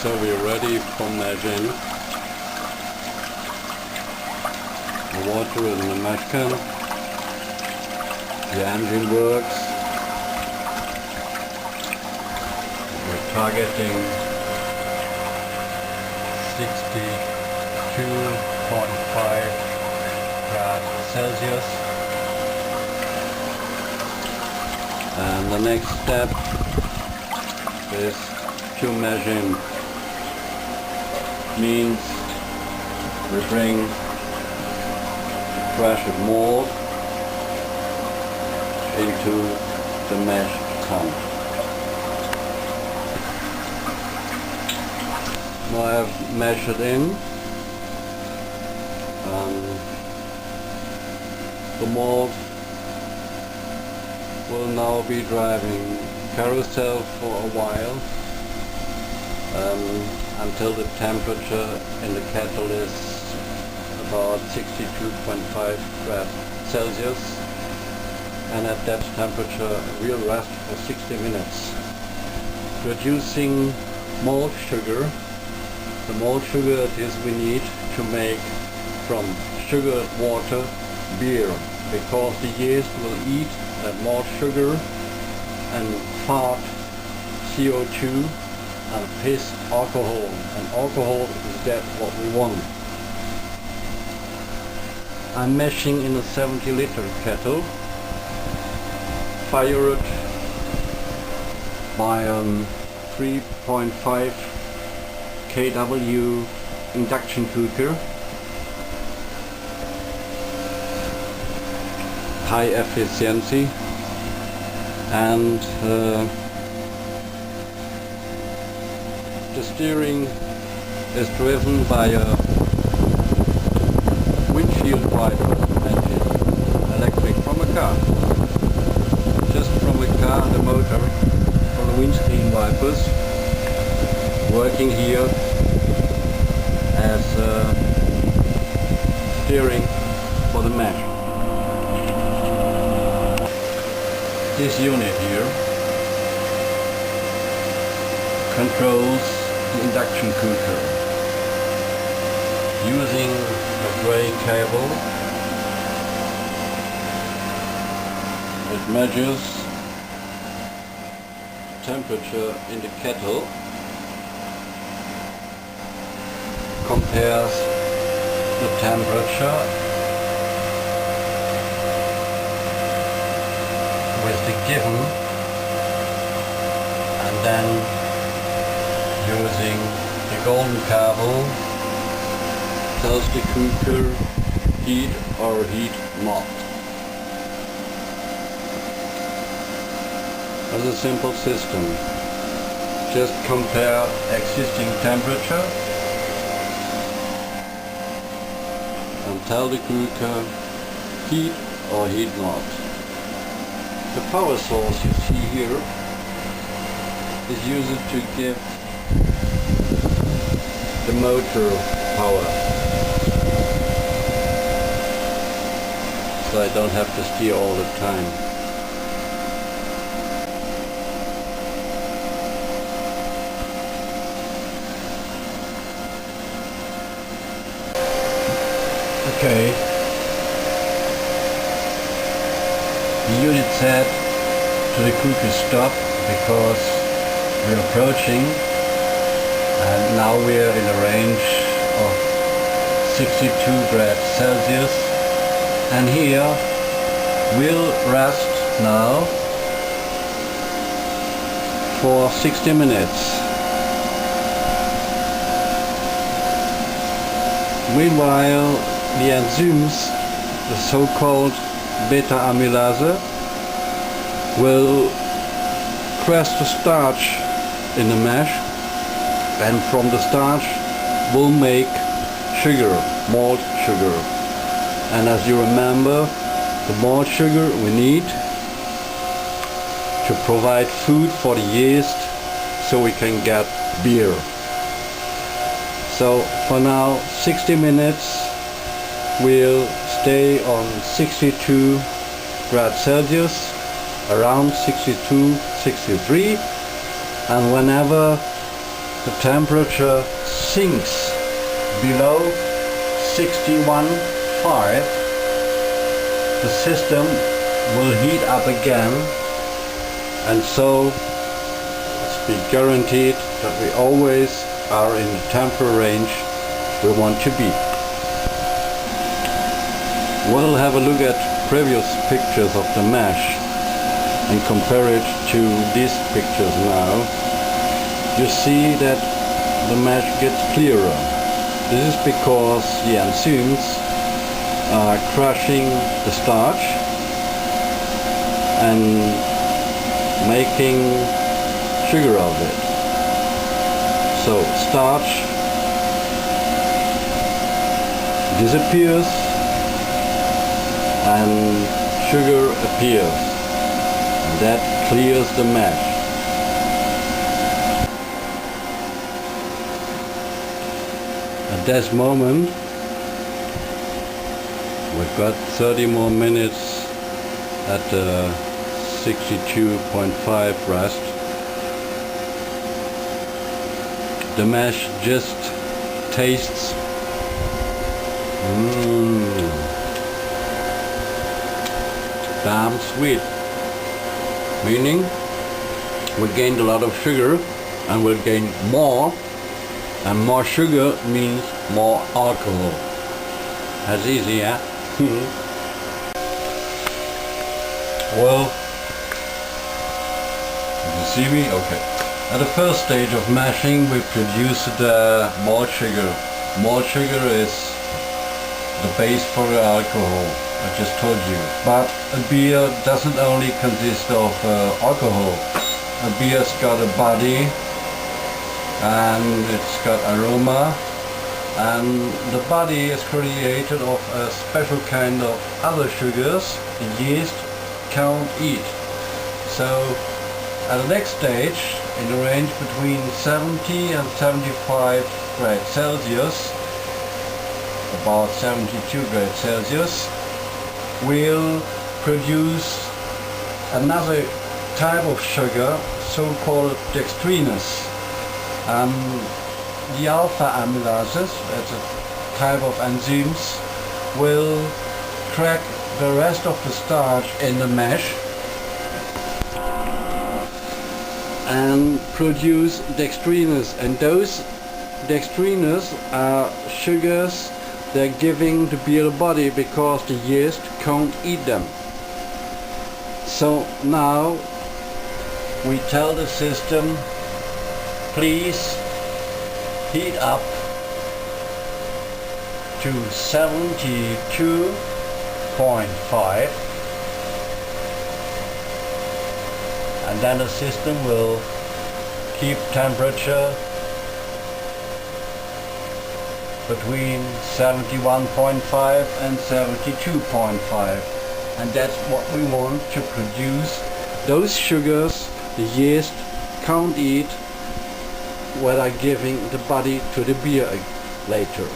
So we're ready for measuring. The water is in the mash can. The engine works. We're targeting 62.5 degrees Celsius. And the next step is to measure. Means we bring crushed mold into the mesh can. Now I have measured in, and the mold will now be driving carousel for a while. Until the temperature in the kettle is about 62.5 degrees Celsius, and at that temperature we'll rest for 60 minutes. Producing malt sugar. The malt sugar it is we need to make from sugared water beer, because the yeast will eat that malt sugar and fart CO2 and piss alcohol, and alcohol is that what we want. I'm mashing in a 70-liter kettle, fired by a 3.5 kW induction cooker, high efficiency, and The steering is driven by a windshield wiper engine, electric from a car. Just from a car, the motor from the windscreen wipers working here as steering for the mesh. This unit here controls the induction cooker using a gray cable. It measures temperature in the kettle, compares the temperature with the given, and then using the golden cable tells the cooker heat or heat not. It's a simple system. Just compare existing temperature and tell the cooker heat or heat not. The power source you see here is used to give the motor power, so I don't have to steer all the time. Okay, the unit said to the cooker stop because we're approaching, and now we're in a range of 62 degrees Celsius, and here we'll rest now for 60 minutes. Meanwhile, the enzymes, the so-called beta amylase, will crush the starch in the mash, and from the starch will make sugar, malt sugar. And as you remember, the malt sugar we need to provide food for the yeast so we can get beer. So for now, 60 minutes, we'll stay on 62 degrees Celsius, around 62, 63, and whenever the temperature sinks below 61.5, the system will heat up again, and so it's be guaranteed that we always are in the temperature range we want to be. We'll have a look at previous pictures of the mesh and compare it to these pictures now. You see that the mesh gets clearer. This is because the enzymes are crushing the starch and making sugar of it. So starch disappears and sugar appears. That clears the mesh. At this moment, we've got 30 more minutes at 62.5 rest. The mesh just tastes damn sweet. Meaning we gained a lot of sugar and we'll gain more, and more sugar means more alcohol. That's easy, yeah? Well, you see me? Okay. At the first stage of mashing, we produce the malt sugar. Malt sugar is the base for the alcohol, I just told you. But a beer doesn't only consist of alcohol. A beer's got a body and it's got aroma, and the body is created of a special kind of other sugars the yeast can't eat. So at the next stage, in the range between 70 and 75 degrees Celsius, about 72 degrees Celsius, we'll produce another type of sugar, so-called dextrinous. The alpha amylases, that's a type of enzymes, will crack the rest of the starch in the mash and produce dextrinous, and those dextrinous are sugars they're giving to beer body because the yeast can't eat them. So now we tell the system, please heat up to 72.5, and then the system will keep temperature between 71.5 and 72.5, and that's what we want to produce those sugars the yeast can't eat, what are giving the body to the beer later.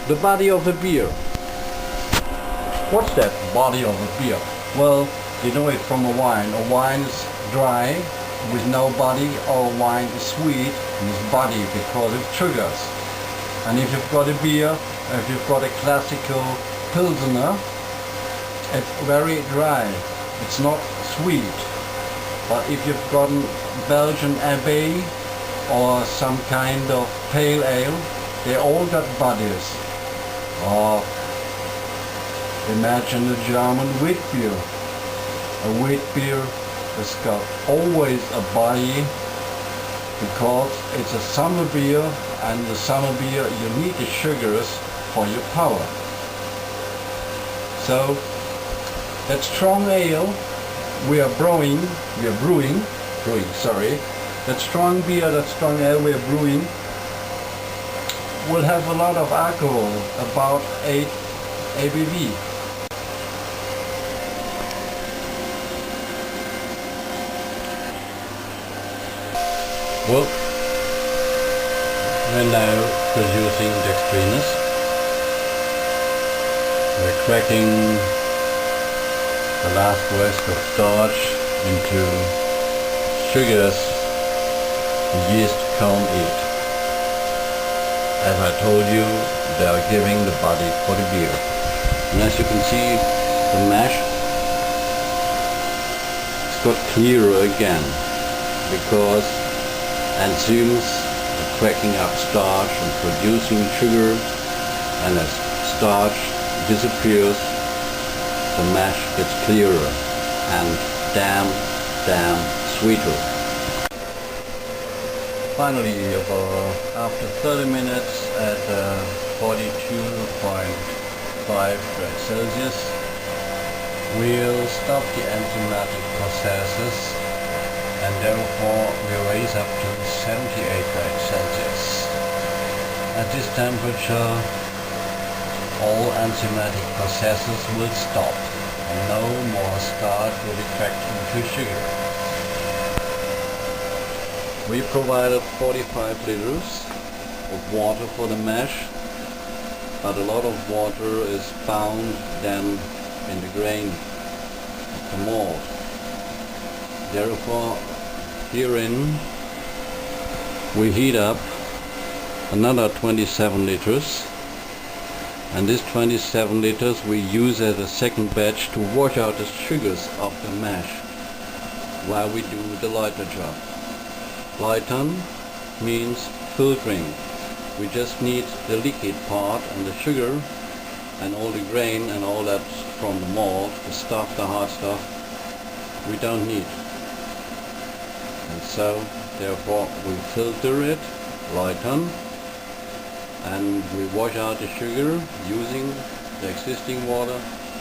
The body of a beer. What's that body of a beer? Well, you know it from a wine. A wine is dry with no body, or a wine is sweet and is body because of sugars. And if you've got a beer, if you've got a classical Pilsner, it's very dry. It's not sweet. But if you've got a Belgian Abbey or some kind of pale ale, they all got bodies. Or imagine a German wheat beer. A wheat beer has got always a body because it's a summer beer, and the summer beer you need the sugars for your power. So that strong ale we are brewing, that strong beer, that strong ale we are brewing will have a lot of alcohol, about 8 ABV. Well, we're now producing dextrinous. We're cracking the last rest of starch into sugars the yeast can't eat. As I told you, they are giving the body for the beer. And as you can see, the mash has got clearer again, because enzymes are cracking up starch and producing sugar, and as starch disappears, the mash gets clearer and damn sweeter. Finally, after 30 minutes at 42.5 degrees Celsius, we'll stop the enzymatic processes, and therefore we raise up to 78 degrees Celsius. At this temperature, all enzymatic processes will stop, and no more starch will be cracked into sugar. We provided 45 liters of water for the mash, but a lot of water is found then in the grain of the malt. Therefore, herein we heat up another 27 liters, and this 27 liters we use as a second batch to wash out the sugars of the mash while we do the lighter job. Lighten means filtering. We just need the liquid part and the sugar and all the grain and all that from the malt, the stuff, the hard stuff, we don't need. And so, therefore, we filter it, lighten, and we wash out the sugar using the existing water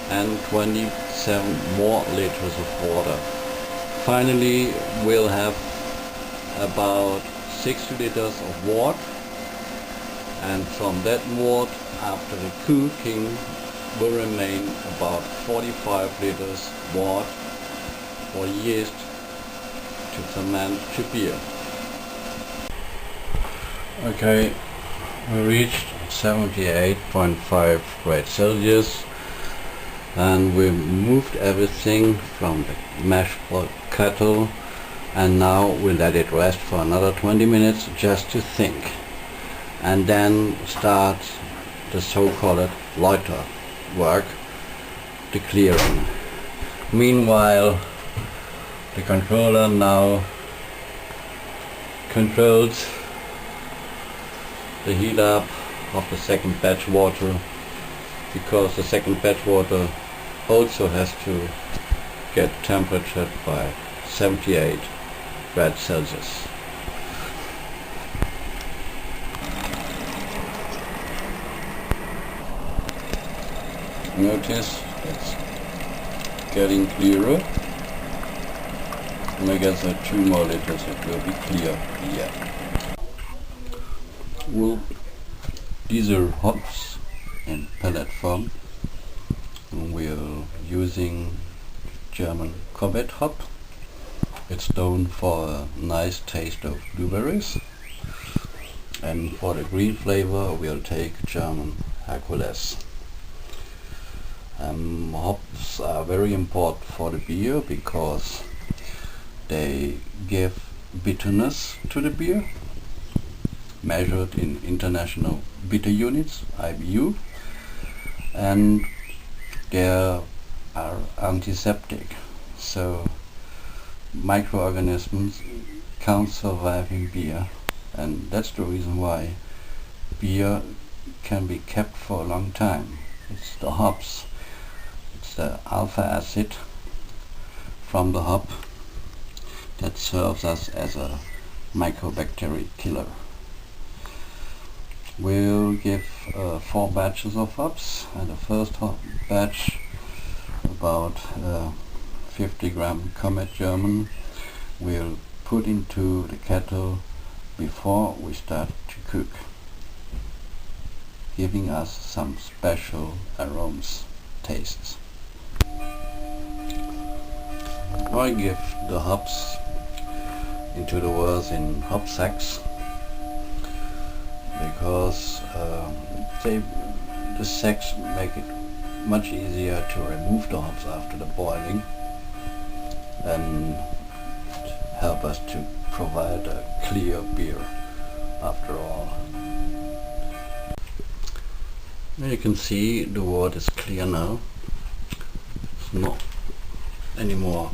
and 27 more liters of water. Finally, we'll have about 60 liters of wort, and from that wort, after the cooking, will remain about 45 liters wort or yeast to ferment to beer. Okay, we reached 78.5 grades Celsius, and we moved everything from the mash kettle, and now we let it rest for another 20 minutes just to think, and then start the so-called loiter work, the clearing. Meanwhile, the controller now controls the heat up of the second batch water, because the second batch water also has to get temperatured by 78 grades Celsius. Notice it's getting clearer, and I guess at 2 more liters it will be clear. Yeah. Well, these are hops in pellet form. We are using German Corbett hop. It's known for a nice taste of blueberries, and for the green flavor we'll take German Hercules. Hops are very important for the beer because they give bitterness to the beer, measured in international bitter units, IBU, and they are antiseptic, so microorganisms can't survive in beer, and that's the reason why beer can be kept for a long time. It's the hops, it's the alpha acid from the hop that serves us as a mycobacteria killer. We'll give 4 batches of hops, and the first batch, about 50 gram Comet German, we'll put into the kettle before we start to cook, giving us some special aromas, tastes. I give the hops into the worth in hop sacks, because the sacks make it much easier to remove the hops after the boiling and help us to provide a clear beer after all. You can see the wort is clear now. It's not anymore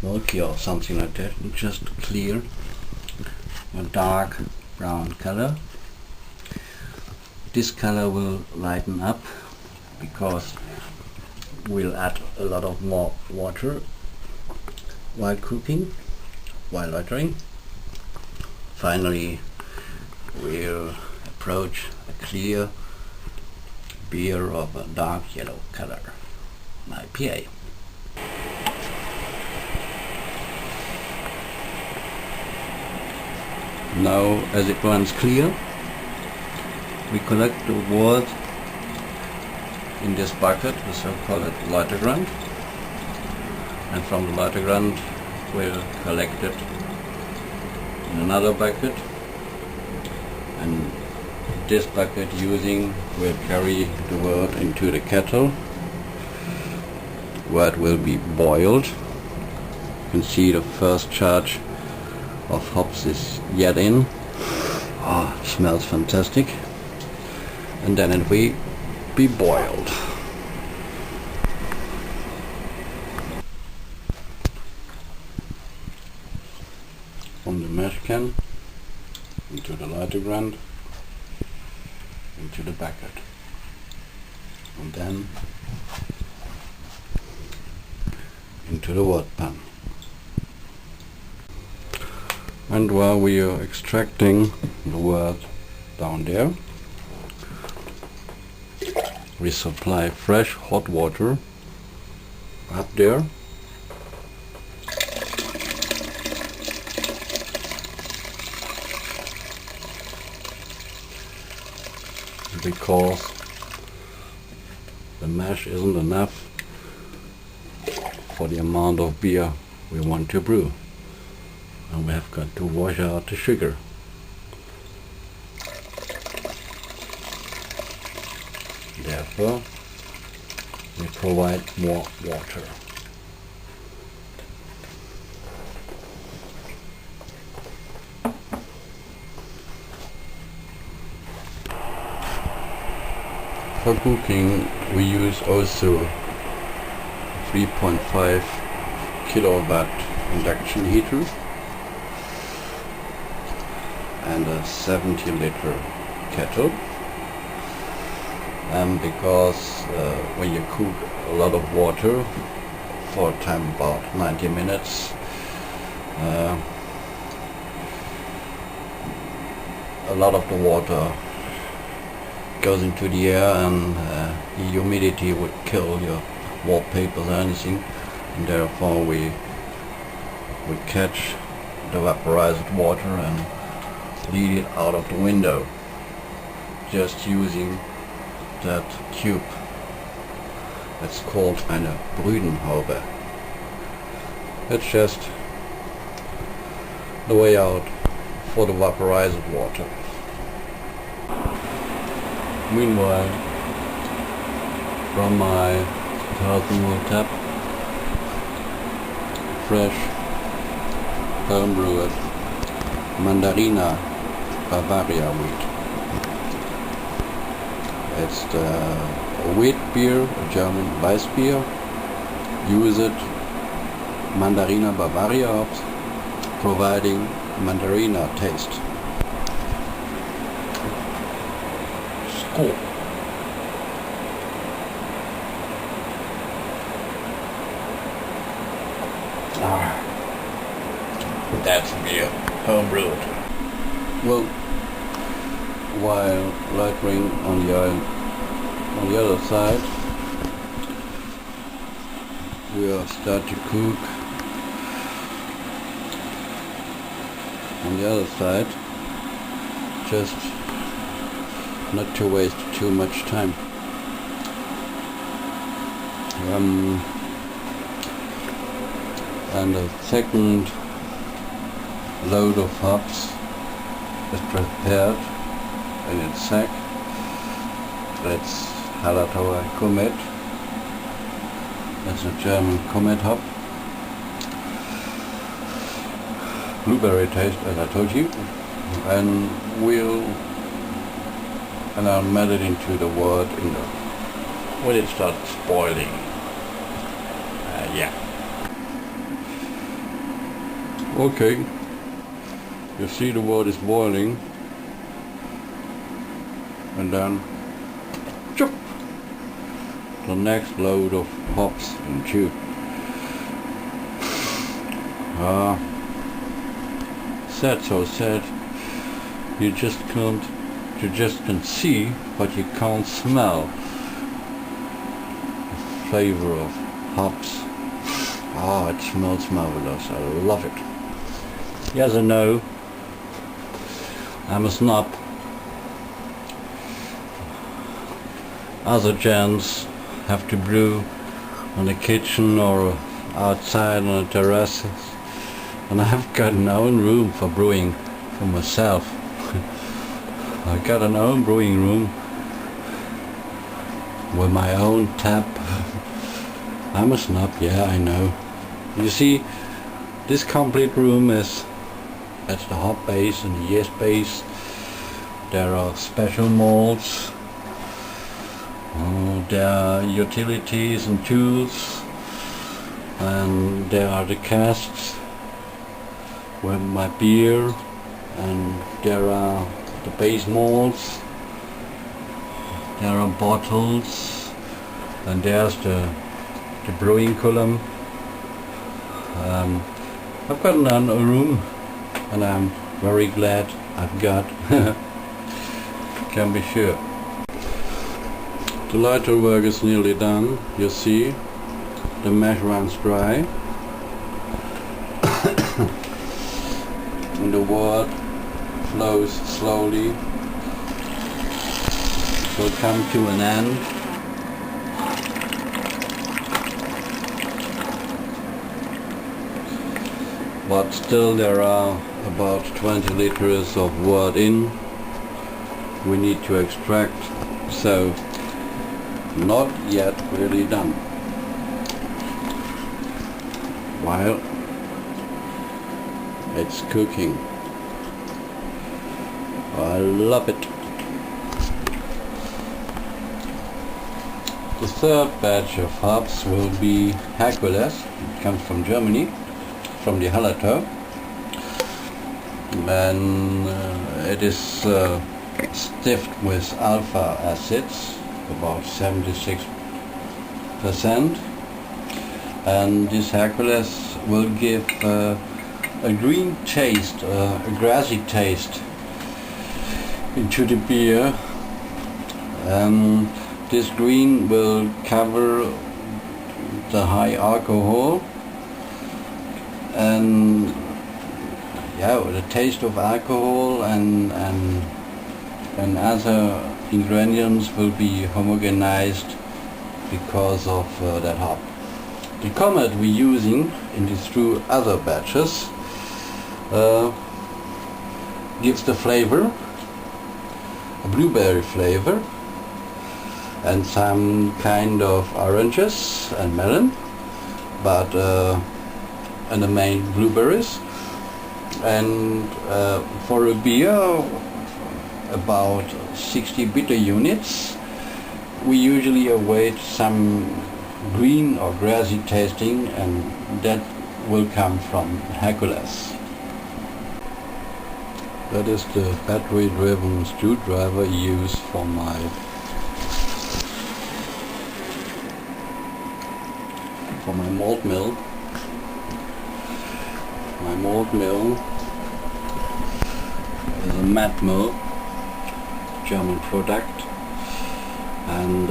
milky or something like that, it's just clear, a dark brown color. This color will lighten up because we'll add a lot of more water while cooking, while loitering. Finally, we'll approach a clear beer of a dark yellow color, an IPA. Now, as it runs clear, we collect the wort in this bucket, the so-called lighter grunt, and from the lighter grunt we'll collect it in another bucket, and this bucket will carry the wort into the kettle where it will be boiled. You can see the first charge of hops is yet in. Oh, it smells fantastic. And then it will be boiled. From the mash can into the lighter grunt, into the bucket, and then into the wort pan. And while we are extracting the wort down there, we supply fresh hot water up there, because the mash isn't enough for the amount of beer we want to brew, and we have got to wash out the sugar. Therefore, we provide more water. For cooking, we use also 3.5 kilowatt induction heater and a 70 liter kettle. Because when you cook a lot of water for a time about 90 minutes, a lot of the water goes into the air, and the humidity would kill your wallpapers or anything, and therefore we would catch the vaporized water and lead it out of the window just using that tube. It's called eine Brüdenhaube. It's just the way out for the vaporized water. Meanwhile, from my 1000 ml tap, fresh homebrewed Mandarina Bavaria wheat. It's the wheat beer, a German Weiss beer. Use it Mandarina Bavaria hops, providing Mandarina taste. Skål! That's beer, homebrewed. Well, while lightering on the other side, we'll start to cook on the other side, just not to waste too much time. And the second load of hops is prepared in its sack. That's Hallertauer Komet. That's a German Komet hop. Blueberry taste, as I told you. And I'll melt it into the wort when it starts boiling. Yeah. Okay. You see the wort is boiling, and then chop, the next load of hops into. Sad, so sad. You just can see, but you can't smell the flavor of hops. It smells marvelous. I love it. Yes and no. I'm a snob. Other gents have to brew in the kitchen or outside on the terraces, and I've got an own room for brewing for myself. I've got an own brewing room with my own tap. I'm a snob, yeah, I know. You see, this complete room that's the hop base and the yeast base. There are special molds. There are utilities and tools. And there are the casks with my beer. And there are the base molds. There are bottles. And there's the brewing column. I've got a room, and I'm very glad I've got. Can be sure. The lighter work is nearly done. You see, the mash runs dry, and the wort flows slowly will come to an end. But still there are about 20 liters of wort in we need to extract, so not yet really done. While it's cooking, I love it. The third batch of hops will be Hercules. It comes from Germany, from the Hallertau, and it is stiffed with alpha acids, about 76%, and this Hercules will give a green taste, a grassy taste into the beer. This green will cover the high alcohol, and yeah, the taste of alcohol and other ingredients will be homogenized because of that hop. The comet we're using in these two other batches gives the flavor, a blueberry flavor, and some kind of oranges and melon, but and the main blueberries. And for a beer about 60 bitter units, we usually await some green or grassy tasting, and that will come from Hercules. That is the battery driven screwdriver used for my malt mill. My malt mill is a mat mill, German product, and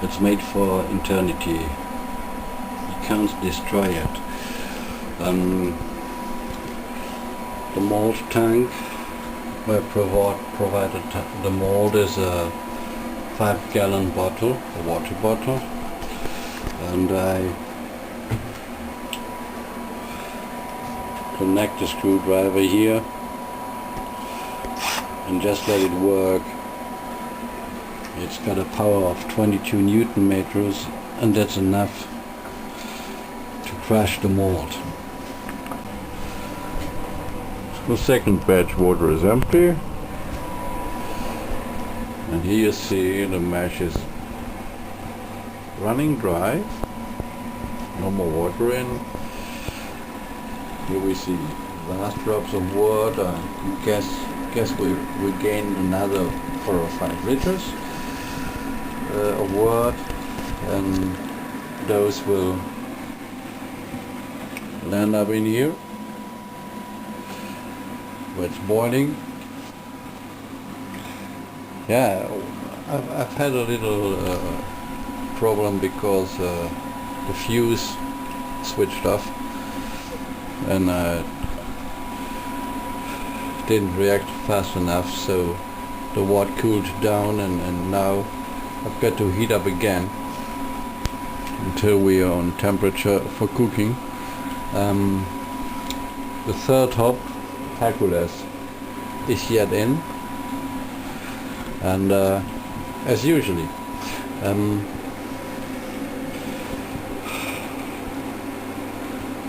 it's made for eternity. You can't destroy it. The malt tank where provided the malt is a 5-gallon bottle, a water bottle, and I connect the screwdriver here and just let it work. It's got a power of 22 Newton meters, and that's enough to crush the malt. The second batch water is empty, and here you see the mash is running dry, no more water in. Here we see last drops of water. I guess we gained another 4 or 5 liters of wort, and those will land up in here where it's boiling. Yeah, I've had a little problem because the fuse switched off, and I didn't react fast enough, so the wort cooled down, and now I've got to heat up again until we are on temperature for cooking. The third hop, Hercules, is yet in, and as usually,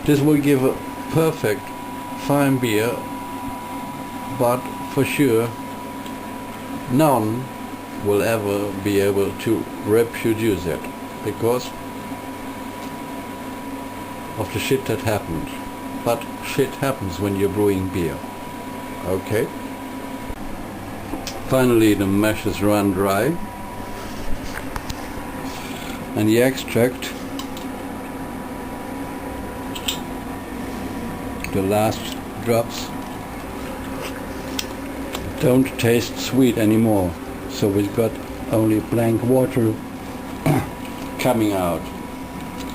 this will give a perfect fine beer, but for sure none will ever be able to reproduce it because of the shit that happened. But shit happens when you're brewing beer. Okay? Finally the mash is run dry, and the extract, the last drops, don't taste sweet anymore, so we've got only blank water coming out.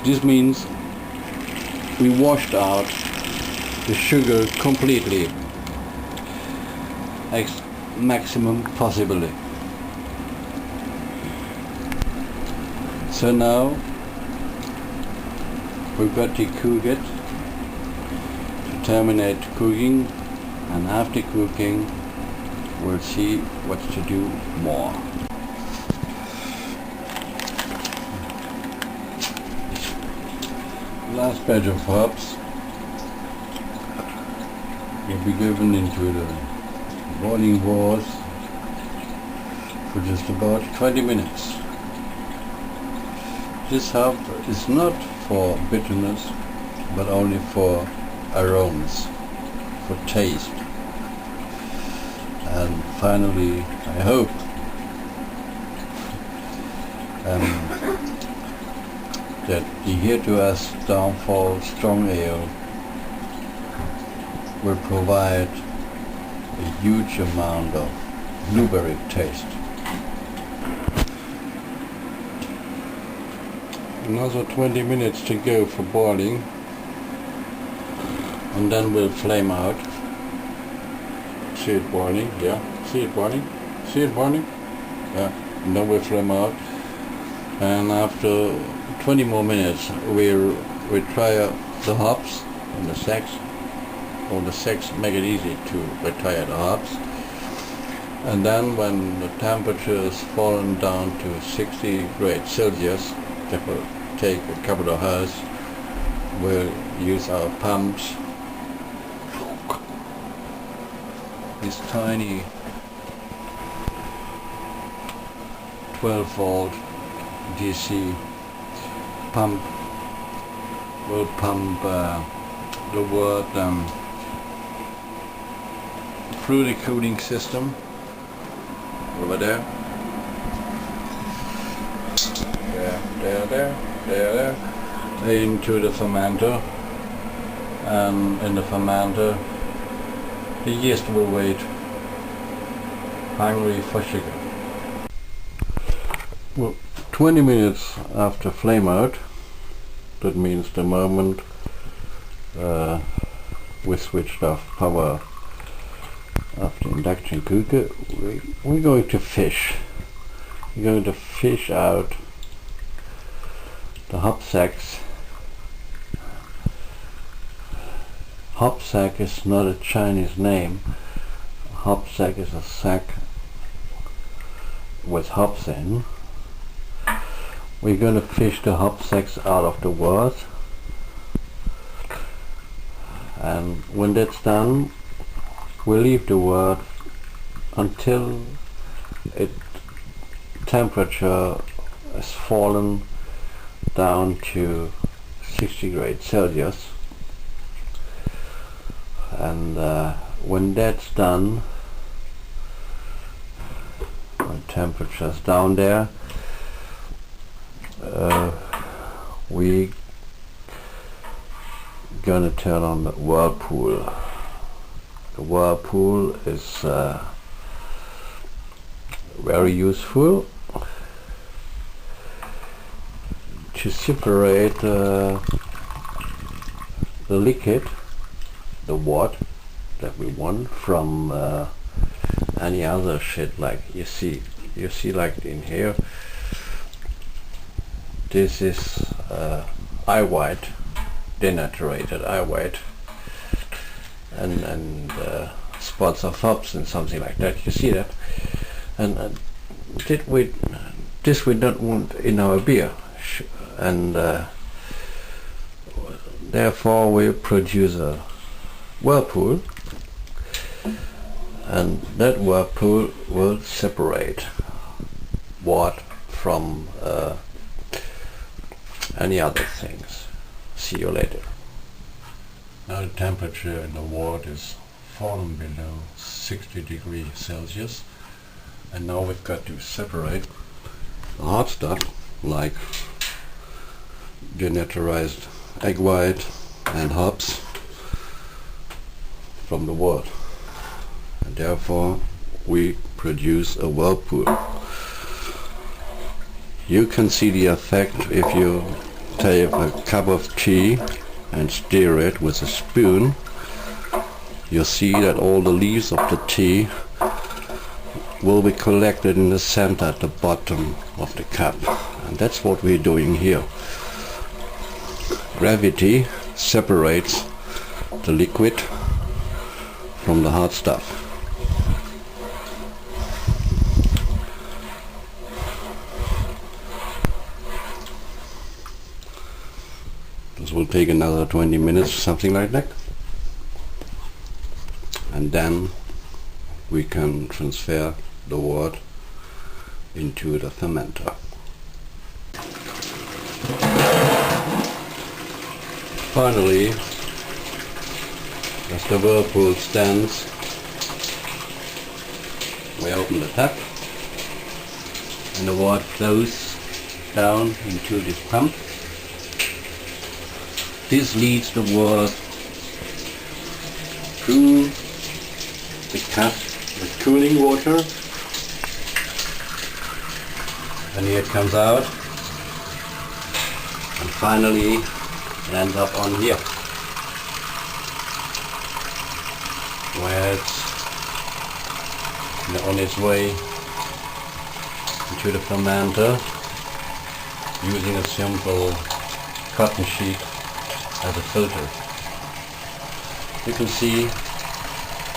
This means we washed out the sugar completely. maximum possibly. So now we've got to cook it to terminate cooking, and after cooking we'll see what to do more. Last batch of hops will be given into the boiling water for just about 20 minutes. This hop is not for bitterness, but only for aromas, for taste. And finally, I hope that the here to us Stormfall Strong Ale will provide a huge amount of blueberry taste. Another 20 minutes to go for boiling, and then we'll flame out. See it boiling? Yeah. See it boiling? See it boiling? Yeah. And then we'll flame out, and after 20 more minutes we'll retire the hops and the sacks. Or the sacks make it easy to retire the hops. And then when the temperature has fallen down to 60 degrees Celsius, that will take a couple of hours, we'll use our pumps. This tiny 12-volt DC pump will pump the wort through the cooling system over there. There, into the fermenter, and in the fermenter the yeast will wait, hungry for sugar. Well, 20 minutes after flame out, that means the moment we switched off power of the induction cooker, we're going to fish. We're going to fish out the hop sacks. Hop sack is not a Chinese name. Hop sack is a sack with hops in. We're going to fish the hop sacks out of the wort, and when that's done, we'll leave the wort until its temperature has fallen down to 60 degrees Celsius. And when that's done, when temperature's down there, we gonna turn on the whirlpool. The whirlpool is very useful to separate the liquid, the wort that we want, from any other shit. Like you see like in here, this is eye white, denaturated eye white, and spots of hops and something like that. You see that? And this we don't want in our beer, and therefore we produce a whirlpool, and that whirlpool will separate wort from any other things. See you later. Now the temperature in the wort is fallen below 60 degrees Celsius, and now we've got to separate the hot stuff like denaturized egg white and hops from the wort, and therefore we produce a whirlpool. You can see the effect if you take a cup of tea and stir it with a spoon. You'll see that all the leaves of the tea will be collected in the center at the bottom of the cup, and that's what we're doing here. Gravity separates the liquid from the hard stuff. This will take another 20 minutes, something like that, and then we can transfer the wort into the fermenter. Finally, as the whirlpool stands, we open the tap and the wort flows down into this pump. This leads the wort through the cup with cooling water, and here it comes out, and finally it ends up on here, where it's on its way into the fermenter using a simple cotton sheet as a filter. You can see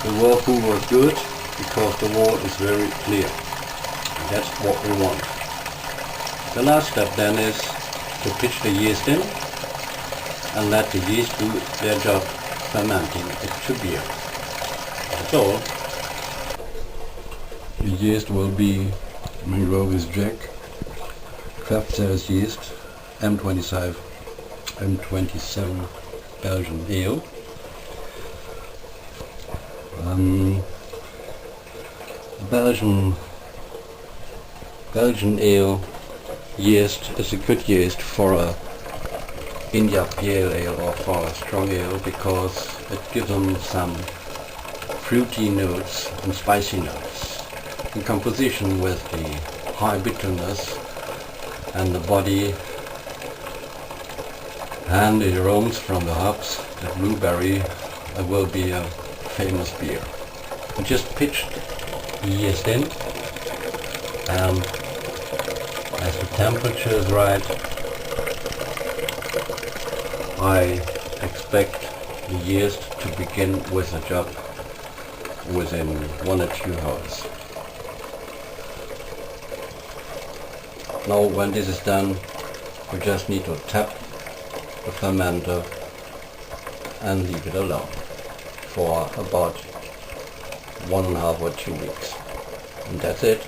the whirlpool works good because the wort is very clear. And that's what we want. The last step then is to pitch the yeast in and let the yeast do their job fermenting it to beer. That's all. The yeast will be Monroe's Jack, Craft Sales yeast, M27 Belgian ale. Belgian ale yeast is a good yeast for a India Pale Ale or for a strong ale because it gives them some fruity notes and spicy notes in composition with the high bitterness and the body and the aromas from the hops, the blueberry. It will be a famous beer. We just pitched the yeast in, and as the temperature is right, I expect the yeast to begin with the job within 1 or 2 hours. Now when this is done, we just need to tap the fermenter and leave it alone for about 1.5 or 2 weeks. And that's it.